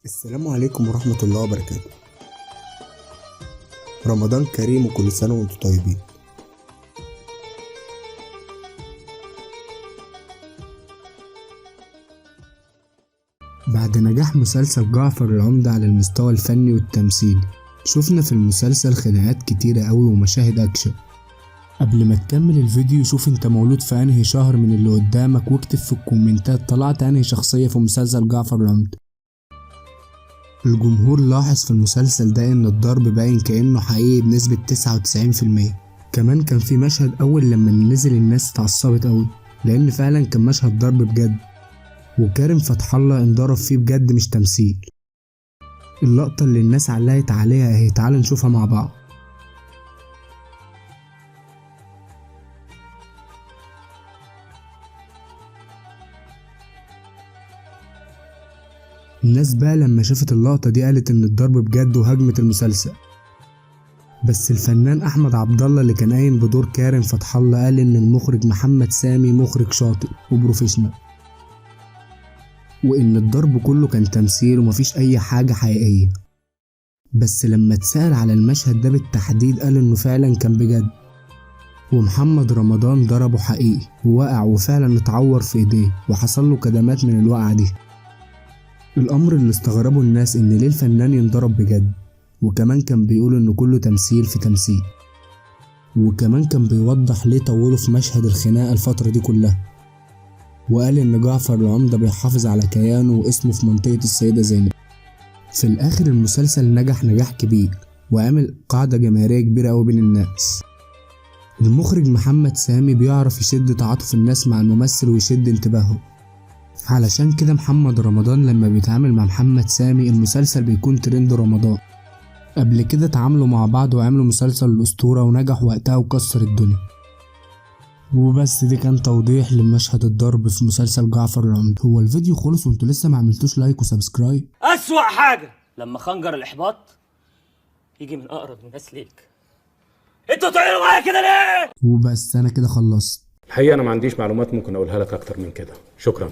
السلام عليكم ورحمة الله وبركاته. رمضان كريم وكل سنة وانتم طيبين. بعد نجاح مسلسل جعفر العمدة على المستوى الفني والتمثيلي، شفنا في المسلسل خناقات كتيرة قوي ومشاهد أكشن. قبل ما تكمل الفيديو شوف انت مولود في انهي شهر من اللي قدامك، واكتب في الكومنتات طلعت انهي شخصية في مسلسل جعفر العمدة. الجمهور لاحظ في المسلسل ده ان الضرب باين كأنه حقيقي بنسبة 99%. كمان كان في مشهد اول لما نزل الناس اتعصبت قوي، لان فعلا كان مشهد ضرب بجد، وكريم فتح الله انضرب فيه بجد مش تمثيل. اللقطة اللي الناس علقت عليها اهي، تعالوا نشوفها مع بعض. الناس بقى لما شافت اللقطة دي قالت ان الضرب بجد وهجمت المسلسل، بس الفنان احمد عبد الله اللي كان قايم بدور كريم فتح الله قال ان المخرج محمد سامي مخرج شاطر وبروفيشنال، وان الضرب كله كان تمثيل ومفيش اي حاجة حقيقية. بس لما اتسأل على المشهد ده بالتحديد قال انه فعلا كان بجد، ومحمد رمضان ضربه حقيقي ووقع وفعلا اتعور في ايديه وحصل له كدمات من الوقعة دي. الامر اللي استغربه الناس ان ليه الفنان ينضرب بجد، وكمان كان بيقول ان كله تمثيل في تمثيل، وكمان كان بيوضح ليه طولوا في مشهد الخناقة الفترة دي كلها، وقال ان جعفر العمدة بيحافظ على كيانه واسمه في منطقة السيدة زينب. في الاخر المسلسل نجح نجاح كبير وعمل قاعدة جماهيرية كبيرة اوي بين الناس. المخرج محمد سامي بيعرف يشد تعاطف الناس مع الممثل ويشد انتباههم، علشان كده محمد رمضان لما بيتعامل مع محمد سامي المسلسل بيكون ترند رمضان. قبل كده اتعاملوا مع بعض وعملوا مسلسل الأسطورة ونجح وقتها وكسر الدنيا. وبس دي كان توضيح لمشهد الضرب في مسلسل جعفر العمدة. هو الفيديو خلص وانتوا لسه ما عملتوش لايك وسبسكرايب؟ أسوأ حاجة لما خنجر الإحباط يجي من أقرب الناس ليك. انتوا تعملوا معايا كده ليه؟ وبس انا كده خلصت. الحقيقة أنا ما عنديش معلومات ممكن أقولها لك أكتر من كده. شكرا.